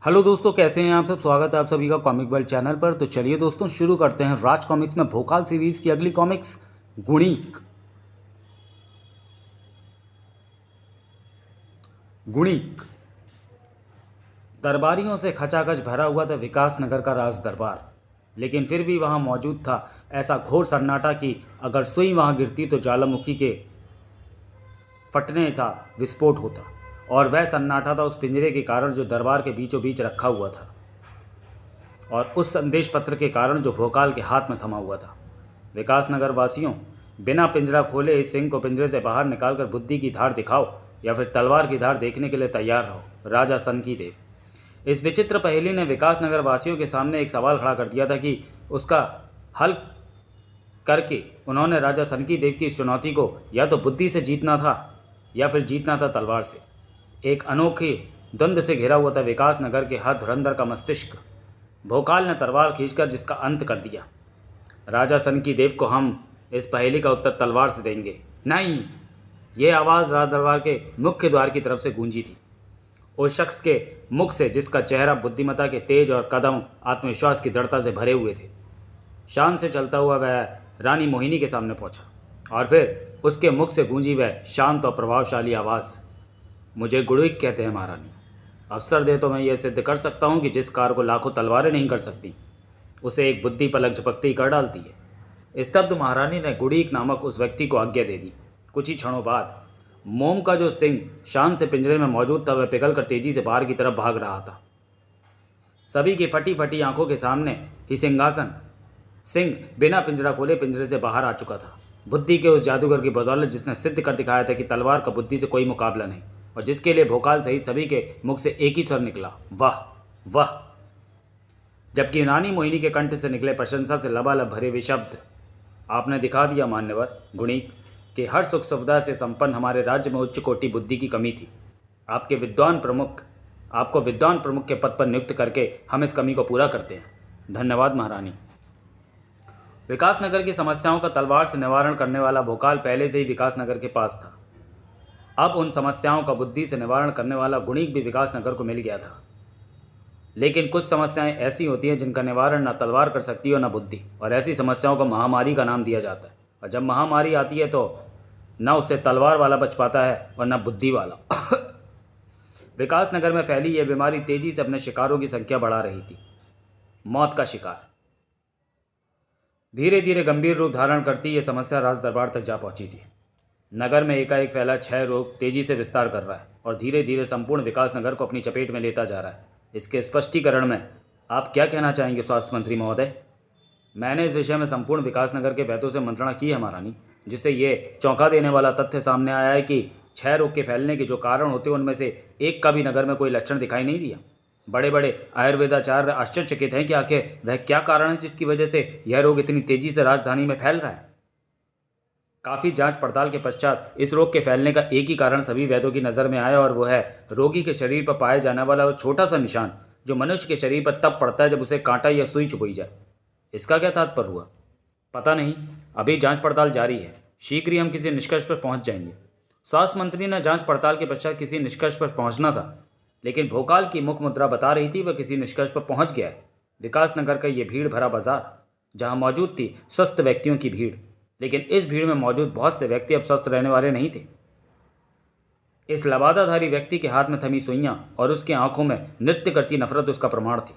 Hello दोस्तों, कैसे हैं आप सब। स्वागत है आप सभी का कॉमिक वर्ल्ड चैनल पर। तो चलिए दोस्तों, शुरू करते हैं राज कॉमिक्स में भोकाल सीरीज़ की अगली कॉमिक्स गुणीक। गुणीक। दरबारियों से खचाखच भरा हुआ था विकास नगर का राज दरबार, लेकिन फिर भी वहाँ मौजूद था ऐसा घोर सन्नाटा कि अगर सुई वहाँ गिरती तो ज्वालामुखी के फटने सा विस्फोट होता। और वह सन्नाटा था उस पिंजरे के कारण जो दरबार के बीचों बीच रखा हुआ था, और उस संदेश पत्र के कारण जो भोकाल के हाथ में थमा हुआ था। विकास नगर वासियों, बिना पिंजरा खोले इस सिंह को पिंजरे से बाहर निकालकर बुद्धि की धार दिखाओ या फिर तलवार की धार देखने के लिए तैयार रहो। राजा सनकी देव। इस विचित्र पहेली ने विकास नगर वासियों के सामने एक सवाल खड़ा कर दिया था कि उसका हल करके उन्होंने राजा सनकी देव की इस चुनौती को या तो बुद्धि से जीतना था या फिर जीतना था तलवार से। एक अनोखे द्वंद्व से घिरा हुआ था विकास नगर के हर धुरंधर का मस्तिष्क। भोकाल ने तलवार खींचकर जिसका अंत कर दिया। राजा सनकी देव को हम इस पहेली का उत्तर तलवार से देंगे। नहीं, ये आवाज़ राज दरबार के मुख्य द्वार की तरफ से गूंजी थी। उस शख्स के मुख से जिसका चेहरा बुद्धिमत्ता के तेज और कदम आत्मविश्वास की दृढ़ता से भरे हुए थे। शान से चलता हुआ वह रानी मोहिनी के सामने पहुंचा और फिर उसके मुख से गूंजी वह शांत और प्रभावशाली आवाज़, मुझे गुणिक कहते हैं महारानी। अवसर दे तो मैं ये सिद्ध कर सकता हूँ कि जिस कार्य को लाखों तलवारें नहीं कर सकती, उसे एक बुद्धि पलक झपकते ही कर डालती है। स्तब्ध महारानी ने गुड़ीक नामक उस व्यक्ति को आज्ञा दे दी। कुछ ही क्षणों बाद मोम का जो सिंह शान से पिंजरे में मौजूद था वह पिघल कर तेजी से बाहर की तरफ भाग रहा था। सभी की फटी फटी आंखों के सामने ही सिंहासन सिंह बिना पिंजरा खोले पिंजरे से बाहर आ चुका था। बुद्धि के उस जादूगर की बदौलत जिसने सिद्ध कर दिखाया था कि तलवार का बुद्धि से कोई मुकाबला नहीं, और जिसके लिए भोकाल सहित सभी के मुख से एक ही स्वर निकला, वाह वाह। जबकि रानी मोहिनी के कंठ से निकले प्रशंसा से लबालब भरे हुए शब्द, आपने दिखा दिया मान्यवर गुणिक कि हर सुख सुविधा से संपन्न हमारे राज्य में उच्च कोटि बुद्धि की कमी थी। आपको विद्वान प्रमुख के पद पर नियुक्त करके हम इस कमी को पूरा करते हैं। धन्यवाद महारानी। विकासनगर की समस्याओं का तलवार से निवारण करने वाला भोकाल पहले से ही विकासनगर के पास था। अब उन समस्याओं का बुद्धि से निवारण करने वाला गुणिक भी विकासनगर को मिल गया था। लेकिन कुछ समस्याएं ऐसी होती हैं जिनका निवारण न तलवार कर सकती है और न बुद्धि, और ऐसी समस्याओं को महामारी का नाम दिया जाता है। और जब महामारी आती है तो न उससे तलवार वाला बच पाता है और न बुद्धि वाला। विकासनगर में फैली यह बीमारी तेजी से अपने शिकारों की संख्या बढ़ा रही थी। मौत का शिकार। धीरे धीरे गंभीर रूप धारण करती यह समस्या राज दरबार तक जा पहुंची थी। नगर में एकाएक फैला क्षय रोग तेजी से विस्तार कर रहा है और धीरे धीरे संपूर्ण विकास नगर को अपनी चपेट में लेता जा रहा है। इसके स्पष्टीकरण में आप क्या कहना चाहेंगे स्वास्थ्य मंत्री महोदय? मैंने इस विषय में संपूर्ण विकास नगर के वैद्यों से मंत्रणा की है महारानी, जिससे ये चौंका देने वाला तथ्य सामने आया है कि क्षय रोग के फैलने के जो कारण होते हैं उनमें से एक का भी नगर में कोई लक्षण दिखाई नहीं दिया। बड़े बड़े आयुर्वेदाचार्य आश्चर्यचकित हैं कि आखिर वह क्या कारण है जिसकी वजह से यह रोग इतनी तेजी से राजधानी में फैल रहा है। काफ़ी जांच पड़ताल के पश्चात इस रोग के फैलने का एक ही कारण सभी वैद्यों की नज़र में आया, और वह है रोगी के शरीर पर पाया जाने वाला वो छोटा सा निशान जो मनुष्य के शरीर पर तब पड़ता है जब उसे कांटा या सुई चुभई जाए। इसका क्या तात्पर्य हुआ? पता नहीं, अभी जांच पड़ताल जारी है। शीघ्र ही हम किसी निष्कर्ष पर पहुंच जाएंगे। स्वास्थ्य मंत्री ने जांच पड़ताल के पश्चात किसी निष्कर्ष पर पहुंचना था, लेकिन भोकाल की मुख मुद्रा बता रही थी वह किसी निष्कर्ष पर पहुंच गया है। विकासनगर का ये भीड़ भरा बाजार जहां मौजूद थी स्वस्थ व्यक्तियों की भीड़, लेकिन इस भीड़ में मौजूद बहुत से व्यक्ति अब स्वस्थ रहने वाले नहीं थे। इस लबादाधारी व्यक्ति के हाथ में थमी सुइयां और उसकी आंखों में नृत्य करती नफरत उसका प्रमाण थी।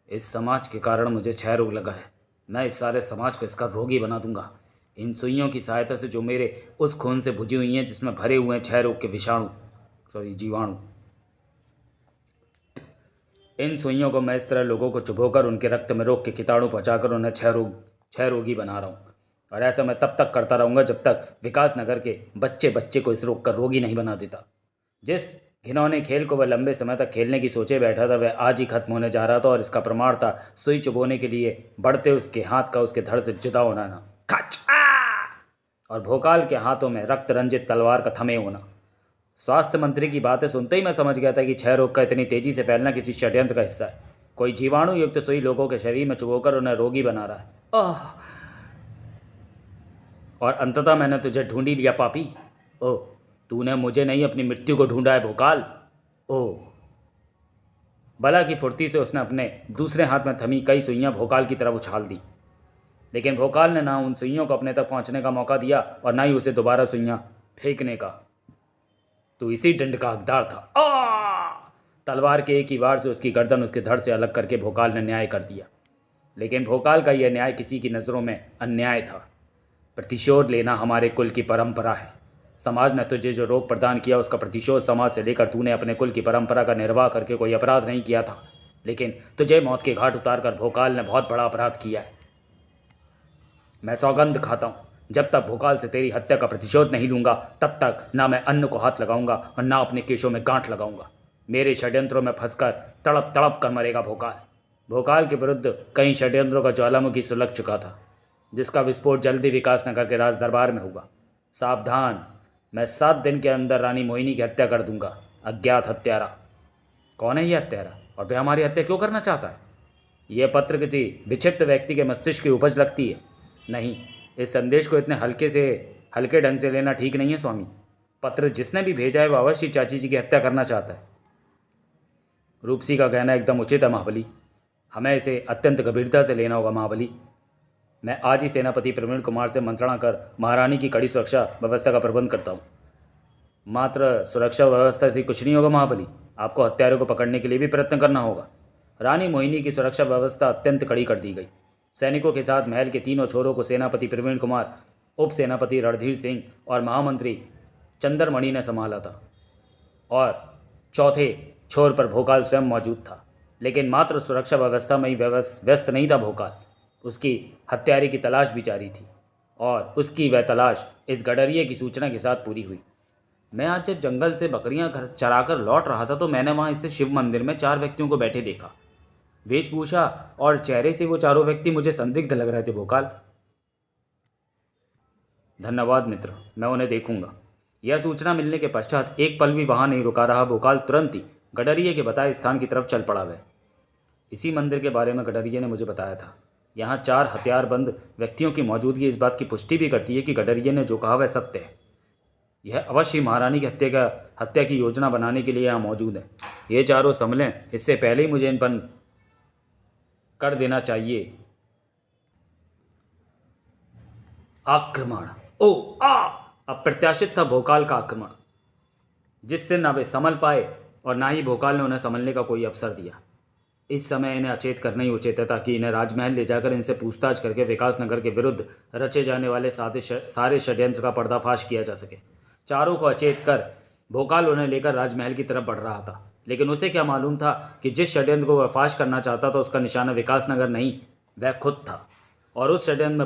इस समाज के कारण मुझे क्षय रोग लगा है। मैं इस सारे समाज को इसका रोगी बना दूंगा। इन सुइयों की सहायता से जो मेरे उस खून से भुजी हुई हैं जिसमें भरे हुए हैं क्षय रोग के जीवाणु। इन सुइयों को मैं इस तरह लोगों को चुभोकर उनके रक्त में रोग के कीटाणु पहुँचाकर उन्हें क्षय रोगी बना रहा हूँ, और ऐसा मैं तब तक करता रहूँगा जब तक विकास नगर के बच्चे बच्चे को इस रोग का रोगी नहीं बना देता। जिस घिनौने खेल को वह लंबे समय तक खेलने की सोचे बैठा था वह आज ही खत्म होने जा रहा था, और इसका प्रमाण था सुई चुभोने के लिए बढ़ते उसके हाथ का उसके धड़ से जुदा होना ना, और भोकाल के हाथों में रक्त रंजित तलवार का थमे होना। स्वास्थ्य मंत्री की बातें सुनते ही मैं समझ गया था कि क्षय रोग का इतनी तेजी से फैलना किसी षड्यंत्र का हिस्सा है। कोई जीवाणु युक्त सुई लोगों के शरीर में चुभोकर उन्हें रोगी बना रहा है। और अंततः मैंने तुझे ढूंढ ही लिया पापी। तूने मुझे नहीं अपनी मृत्यु को ढूंढा है भोकाल। बला की फुर्ती से उसने अपने दूसरे हाथ में थमी कई सुइयां भोकाल की तरफ उछाल दी, लेकिन भोकाल ने ना उन सुइयों को अपने तक पहुंचने का मौका दिया और ना ही उसे दोबारा सुइयां फेंकने का। तो इसी दंड का हकदार था। तलवार के एक ही वार से उसकी गर्दन उसके धड़ से अलग करके भोकाल ने न्याय कर दिया। लेकिन भोकाल का यह न्याय किसी की नज़रों में अन्याय था। प्रतिशोध लेना हमारे कुल की परंपरा है। समाज ने तुझे जो रोग प्रदान किया उसका प्रतिशोध समाज से लेकर तूने अपने कुल की परंपरा का निर्वाह करके कोई अपराध नहीं किया था, लेकिन तुझे मौत के घाट उतार कर भोकाल ने बहुत बड़ा अपराध किया है। मैं सौगंध खाता हूँ, जब तक भोकाल से तेरी हत्या का प्रतिशोध नहीं लूंगा तब तक ना मैं अन्न को हाथ लगाऊंगा और ना अपने केशों में गांठ लगाऊंगा। मेरे षड्यंत्रों में फंसकर तड़प तड़प कर मरेगा भोकाल। भोकाल के विरुद्ध कई षड्यंत्रों का ज्वालामुखी सुलग चुका था, जिसका विस्फोट जल्दी विकासनगर के राज दरबार में होगा। सावधान, मैं 7 दिन के अंदर रानी मोहिनी की हत्या कर दूंगा। अज्ञात हत्यारा। कौन है ये हत्यारा और वह हमारी हत्या क्यों करना चाहता है? यह पत्र किसी विक्षिप्त व्यक्ति के मस्तिष्क की उपज लगती है। नहीं, इस संदेश को इतने हल्के ढंग से लेना ठीक नहीं है स्वामी। पत्र जिसने भी भेजा है वह अवश्य चाची जी की हत्या करना चाहता है। रूपसी का कहना एकदम उचित है महाबली, हमें इसे अत्यंत गंभीरता से लेना होगा महाबली। मैं आज ही सेनापति प्रवीण कुमार से मंत्रणा कर महारानी की कड़ी सुरक्षा व्यवस्था का प्रबंध करता हूँ। मात्र सुरक्षा व्यवस्था से कुछ नहीं होगा महाबली, आपको हत्यारों को पकड़ने के लिए भी प्रयत्न करना होगा। रानी मोहिनी की सुरक्षा व्यवस्था अत्यंत कड़ी कर दी गई। सैनिकों के साथ महल के तीनों छोरों को सेनापति प्रवीण कुमार, उप सेनापति रणधीर सिंह और महामंत्री चंद्रमणि ने संभाला था, और चौथे छोर पर भोकाल स्वयं मौजूद था। लेकिन मात्र सुरक्षा व्यवस्था में ही व्यस्त नहीं था भोकाल, उसकी हत्यारे की तलाश भी जारी थी, और उसकी वह तलाश इस गडरिये की सूचना के साथ पूरी हुई। मैं आज जब जंगल से बकरियां चराकर लौट रहा था तो मैंने वहां स्थित शिव मंदिर में 4 व्यक्तियों को बैठे देखा। वेशभूषा और चेहरे से वो चारों व्यक्ति मुझे संदिग्ध लग रहे थे भोकाल। धन्यवाद मित्र, मैं उन्हें देखूंगा। यह सूचना मिलने के पश्चात एक पल भी वहां नहीं रुका रहा भोकाल तुरंत ही गडरिये के बताए स्थान की तरफ चल पड़ा। वह इसी मंदिर के बारे में गडरिये ने मुझे बताया था। यहाँ 4 हथियारबंद व्यक्तियों की मौजूदगी इस बात की पुष्टि भी करती है कि गडरिये ने जो कहा वह सत्य है। यह अवश्य महारानी की हत्या की योजना बनाने के लिए यहाँ मौजूद है। ये चारों संभलें, इससे पहले ही मुझे इन पर कर देना चाहिए आक्रमण। अप्रत्याशित था भोकाल का आक्रमण, जिससे न वे संभल पाए और ना ही भोकाल ने उन्हें संभलने का कोई अवसर दिया। इस समय इन्हें अचेत करना ही उचित है ताकि इन्हें राजमहल ले जाकर इनसे पूछताछ करके विकासनगर के विरुद्ध रचे जाने वाले सारे षड्यंत्र का पर्दाफाश किया जा सके। चारों को अचेत कर भोकाल उन्हें लेकर राजमहल की तरफ बढ़ रहा था, लेकिन उसे क्या मालूम था कि जिस षड्यंत्र को वह फाश करना चाहता था उसका निशाना विकासनगर नहीं, वह खुद था। और उस षड्यंत्र में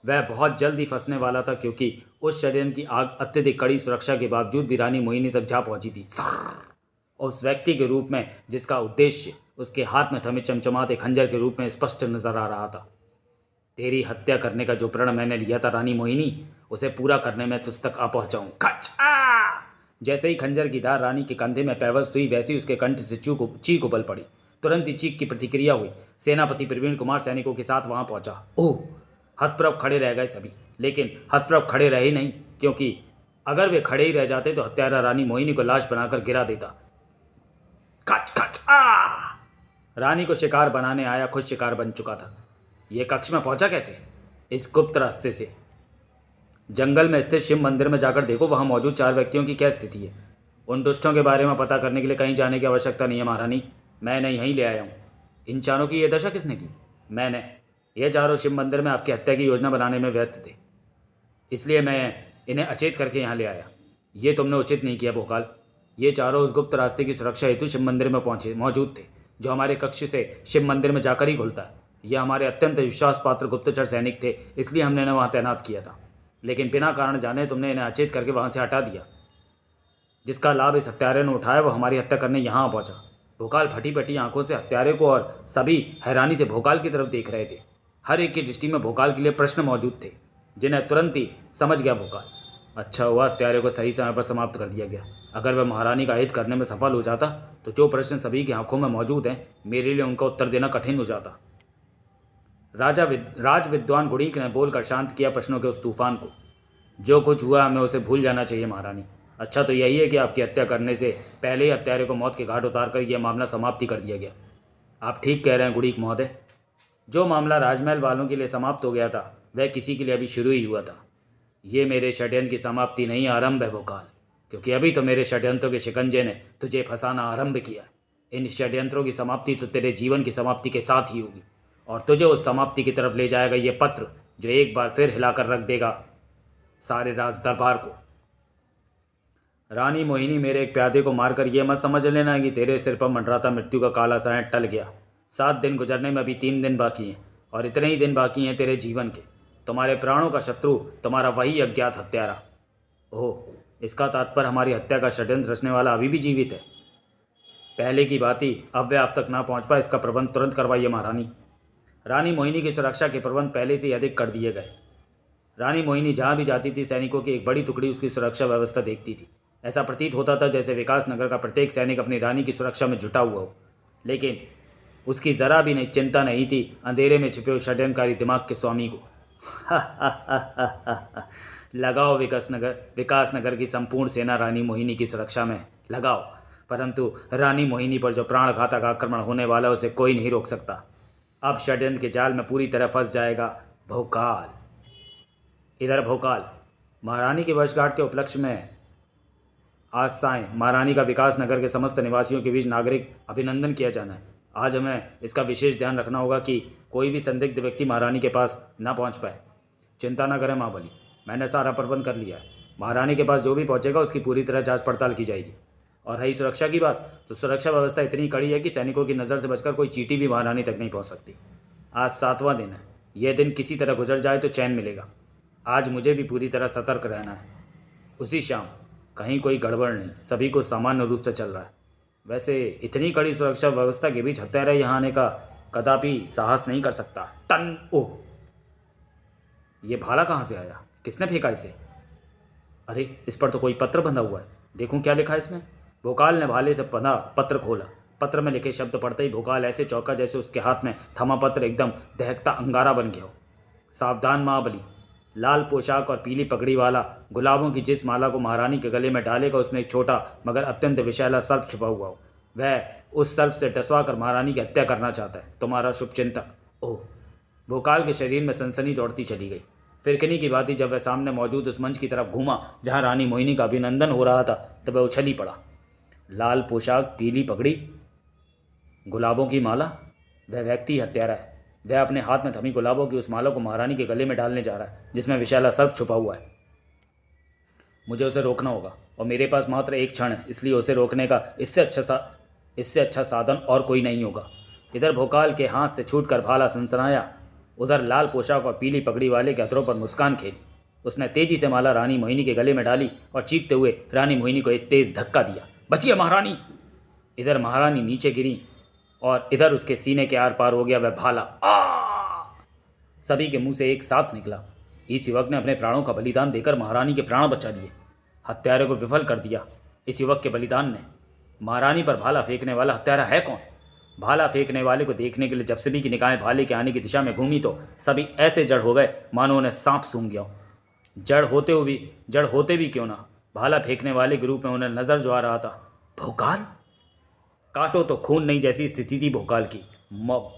वह बहुत जल्द ही फंसने वाला था, क्योंकि उस षड्यंत्र की आग अत्यधिक कड़ी सुरक्षा के बावजूद भी रानी मोहिनी तक जा पहुंची थी, उस व्यक्ति के रूप में जिसका उद्देश्य उसके हाथ में थमे चमचमाते खंजर के रूप में स्पष्ट नजर आ रहा था। तेरी हत्या करने का जो प्रण मैंने लिया था रानी मोहिनी, उसे पूरा करने में तुझ तक आ पहुंचाऊं। जैसे ही खंजर की धार रानी के कंधे में पैवस्त हुई, वैसे ही उसके कंठ से चीख उबल पड़ी। तुरंत ही चीख की प्रतिक्रिया हुई। सेनापति प्रवीण कुमार सैनिकों के साथ वहां पहुंचा। हतप्रभ खड़े रह गए सभी, लेकिन हतप्रभ खड़े रहे नहीं, क्योंकि अगर वे खड़े ही रह जाते तो हत्यारा रानी मोहिनी को लाश बनाकर गिरा देता। रानी को शिकार बनाने आया खुद शिकार बन चुका था। यह कक्ष में पहुंचा कैसे? इस गुप्त रास्ते से। जंगल में स्थित शिव मंदिर में जाकर देखो, वहां मौजूद 4 व्यक्तियों की क्या स्थिति है। उन दुष्टों के बारे में पता करने के लिए कहीं जाने की आवश्यकता नहीं है महारानी, मैं इन्हें यहीं ले आया हूँ। इन चारों की यह दशा किसने की? मैंने। ये चारों शिव मंदिर में आपकी हत्या की योजना बनाने में व्यस्त थे, इसलिए मैं इन्हें अचेत करके यहाँ ले आया। ये तुमने उचित नहीं किया भोकाल। ये चारों उस गुप्त रास्ते की सुरक्षा हेतु शिव मंदिर में मौजूद थे, जो हमारे कक्ष से शिव मंदिर में जाकर ही खुलता है। यह हमारे अत्यंत विश्वास पात्र गुप्तचर सैनिक थे, इसलिए हमने इन्हें वहाँ तैनात किया था। लेकिन बिना कारण जाने तुमने इन्हें अचेत करके वहाँ से हटा दिया। जिसका लाभ इस हत्यारे ने उठाया वो हमारी हत्या करने यहाँ पहुँचा। भोकाल फटी फटी आंखों से हत्यारे को और सभी हैरानी से भोकाल की तरफ देख रहे थे। हर एक की दृष्टि में भोकाल के लिए प्रश्न मौजूद थे, जिन्हें तुरंत ही समझ गया भोकाल। अच्छा हुआ हत्यारे को सही समय पर समाप्त कर दिया गया। अगर वह महारानी का हित करने में सफल हो जाता तो जो प्रश्न सभी की आंखों में मौजूद हैं, मेरे लिए उनका उत्तर देना कठिन हो जाता। राज विद्वान गुड़ीक ने बोलकर शांत किया प्रश्नों के उस तूफान को। जो कुछ हुआ हमें उसे भूल जाना चाहिए महारानी। अच्छा तो यही है कि आपकी हत्या करने से पहले ही हत्यारे को मौत के घाट उतार कर यह मामला समाप्ति कर दिया गया। आप ठीक कह रहे हैं गुड़ीक महोदय। जो मामला राजमहल वालों के लिए समाप्त हो गया था वह किसी के लिए अभी शुरू ही हुआ था। ये मेरे षड्यंत्र की समाप्ति नहीं, आरंभ है भोकाल, क्योंकि अभी तो मेरे षड्यंत्रों के शिकंजे ने तुझे फंसाना आरंभ किया। इन षड्यंत्रों की समाप्ति तो तेरे जीवन की समाप्ति के साथ ही होगी, और तुझे उस समाप्ति की तरफ ले जाएगा ये पत्र, जो एक बार फिर हिलाकर रख देगा सारे राज दरबार को। रानी मोहिनी, मेरे एक प्यादे को मारकर यह मत समझ लेना कि तेरे सिर पर मंडराता मृत्यु का काला साया टल गया। 7 दिन गुजरने में अभी 3 दिन बाकी हैं, और इतने ही दिन बाकी हैं तेरे जीवन के। तुम्हारे प्राणों का शत्रु तुम्हारा वही अज्ञात हत्यारा। ओह, इसका तात्पर्य हमारी हत्या का षड्यंत्र रचने वाला अभी भी जीवित है। पहले की बात ही अब वह आप तक ना पहुंच पाए, इसका प्रबंध तुरंत करवाइए महारानी। रानी मोहिनी की सुरक्षा के प्रबंध पहले से ही अधिक कर दिए गए। रानी मोहिनी जहाँ भी जाती थी सैनिकों की एक बड़ी टुकड़ी उसकी सुरक्षा व्यवस्था देखती थी। ऐसा प्रतीत होता था जैसे विकास नगर का प्रत्येक सैनिक अपनी रानी की सुरक्षा में जुटा हुआ हो, लेकिन उसकी जरा भी नहीं चिंता नहीं थी अंधेरे में छिपे हुए षड्यंत्रकारी दिमाग के स्वामी को। लगाओ विकास नगर की संपूर्ण सेना रानी मोहिनी की सुरक्षा में लगाओ, परंतु रानी मोहिनी पर जो प्राणघातक आक्रमण होने वाला है उसे कोई नहीं रोक सकता। अब षड्यंत्र के जाल में पूरी तरह फंस जाएगा भोकाल। इधर भोकाल, महारानी की वर्षगांठ के उपलक्ष्य में आज सायं महारानी का विकास नगर के समस्त निवासियों के बीच नागरिक अभिनंदन किया जाना है। आज हमें इसका विशेष ध्यान रखना होगा कि कोई भी संदिग्ध व्यक्ति महारानी के पास ना पहुंच पाए। चिंता ना करें महाबली, मैंने सारा प्रबंध कर लिया है। महारानी के पास जो भी पहुंचेगा उसकी पूरी तरह जांच पड़ताल की जाएगी। और रही सुरक्षा की बात, तो सुरक्षा व्यवस्था इतनी कड़ी है कि सैनिकों की नज़र से बचकर कोई चींटी भी महारानी तक नहीं पहुँच सकती। आज 7वां दिन है, यह दिन किसी तरह गुजर जाए तो चैन मिलेगा। आज मुझे भी पूरी तरह सतर्क रहना है। उसी शाम कहीं कोई गड़बड़ नहीं, सभी को सामान्य रूप से चल रहा है। वैसे इतनी कड़ी सुरक्षा व्यवस्था के बीच हत्यारा यहाँ आने का कदापि साहस नहीं कर सकता। टन! ओह, ये भाला कहाँ से आया? किसने फेंका इसे? अरे, इस पर तो कोई पत्र बंधा हुआ है। देखूं क्या लिखा है इसमें। भोकाल ने भाले से बंधा पत्र खोला। पत्र में लिखे शब्द पढ़ते ही भोकाल ऐसे चौंका जैसे उसके हाथ में थमा पत्र एकदम दहकता अंगारा बन गया हो। सावधान महाबली, लाल पोशाक और पीली पगड़ी वाला गुलाबों की जिस माला को महारानी के गले में डालेगा उसमें एक छोटा मगर अत्यंत विषैला सर्प छिपा हुआ हो। वह उस सर्प से डसवा कर महारानी की हत्या करना चाहता है। तुम्हारा शुभचिंतक। ओह, भोकाल के शरीर में सनसनी दौड़ती चली गई। फिरकनी की भांति जब वह सामने मौजूद उस मंच की तरफ घूमा जहाँ रानी मोहिनी का अभिनंदन हो रहा था, तब वह उछल ही पड़ा। लाल पोशाक, पीली पगड़ी, गुलाबों की माला, वह व्यक्ति हत्यारा है। वह अपने हाथ में थमी गुलाबों की उस माला को महारानी के गले में डालने जा रहा है जिसमें विशाला सर्प छुपा हुआ है। मुझे उसे रोकना होगा, और मेरे पास मात्र एक क्षण है, इसलिए उसे रोकने का इससे अच्छा साधन और कोई नहीं होगा। इधर भोकाल के हाथ से छूटकर भाला सनसनाया, उधर लाल पोशाक और पीली पगड़ी वाले के अधरों पर मुस्कान खेली। उसने तेजी से माला रानी मोहिनी के गले में डाली और चीखते हुए रानी मोहिनी को एक तेज धक्का दिया। बचिए महारानी! इधर महारानी नीचे गिरी और इधर उसके सीने के आर पार हो गया वह भाला। सभी के मुंह से एक साथ निकला। इस युवक ने अपने प्राणों का बलिदान देकर महारानी के प्राण बचा लिए, हत्यारे को विफल कर दिया। इस युवक के बलिदान ने महारानी पर भाला फेंकने वाला हत्यारा है कौन? भाला फेंकने वाले को देखने के लिए जब सभी की निगाहें भाले के आने की दिशा में घूमी तो सभी ऐसे जड़ हो गए मानो उन्हें सांप सूंघ गया। जड़ होते भी क्यों ना, भाला फेंकने वाले के रूप में उन्हें नजर जो आ रहा था भोकाल। काटो तो खून नहीं जैसी स्थिति थी भोकाल की।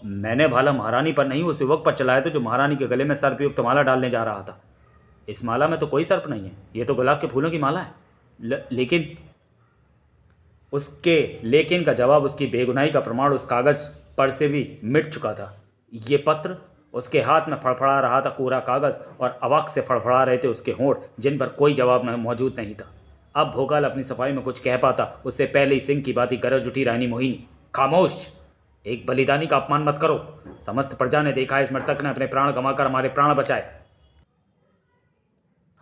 मैंने भाला महारानी पर नहीं उस युवक पर चलाया था जो महारानी के गले में सर्पयुक्त माला डालने जा रहा था। इस माला में तो कोई सर्प नहीं है, ये तो गुलाब के फूलों की माला है। लेकिन का जवाब उसकी बेगुनाही का प्रमाण उस कागज पर से भी मिट चुका था। ये पत्र उसके हाथ में फड़फड़ा रहा था, कोरा कागज, और अवाक से फड़फड़ा रहे थे उसके होंठ जिन पर कोई जवाब मौजूद नहीं था। अब भोकाल अपनी सफाई में कुछ कह पाता उससे पहले ही सिंह की बाती गरज उठी रानी मोहिनी। खामोश! एक बलिदानी का अपमान मत करो। समस्त प्रजा ने देखा इस मृतक ने अपने प्राण गंवाकर हमारे प्राण बचाए।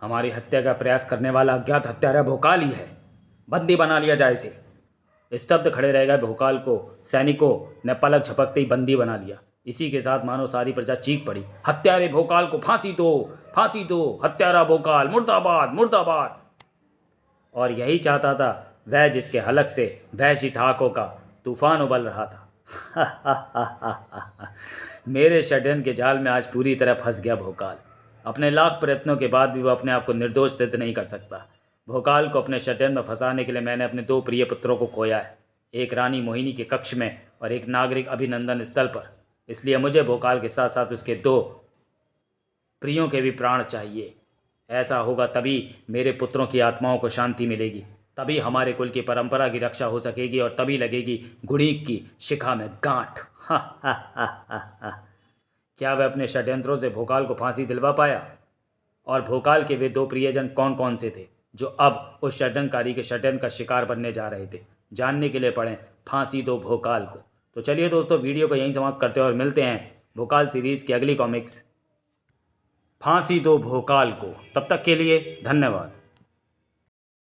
हमारी हत्या का प्रयास करने वाला अज्ञात हत्यारा भोकाल ही है। बंदी बना लिया जाए इसे। स्तब्ध खड़े रह गए भोकाल को सैनिकों ने पलक झपकते ही बंदी बना लिया। इसी के साथ मानो सारी प्रजा चीख पड़ी, हत्यारे भोकाल को फांसी दो, हत्यारा भोकाल मुर्दाबाद मुर्दाबाद। और यही चाहता था वह जिसके हलक से वहशी ठहाकों का तूफान उबल रहा था। मेरे षड्यंत्र के जाल में आज पूरी तरह फंस गया भोकाल। अपने लाख प्रयत्नों के बाद भी वह अपने आप को निर्दोष सिद्ध नहीं कर सकता। भोकाल को अपने षड्यंत्र में फंसाने के लिए मैंने अपने 2 प्रिय पुत्रों को खोया है, एक रानी मोहिनी के कक्ष में और एक नागरिक अभिनंदन स्थल पर। इसलिए मुझे भोकाल के साथ साथ उसके 2 प्रियों के भी प्राण चाहिए। ऐसा होगा तभी मेरे पुत्रों की आत्माओं को शांति मिलेगी, तभी हमारे कुल की परंपरा की रक्षा हो सकेगी और तभी लगेगी घुड़ीक की शिखा में गांठ। हा हा हा हा हा। क्या वह अपने षड्यंत्रों से भोकाल को फांसी दिलवा पाया? और भोकाल के वे 2 प्रियजन कौन कौन से थे जो अब उस षड्यंत्रकारी के षड्यंत्र का शिकार बनने जा रहे थे? जानने के लिए पढ़ें फांसी दो भोकाल को। तो चलिए दोस्तों, वीडियो को यहीं समाप्त करते हैं और मिलते हैं भोकाल सीरीज़ की अगली कॉमिक्स फांसी दो भोकाल को। तब तक के लिए धन्यवाद।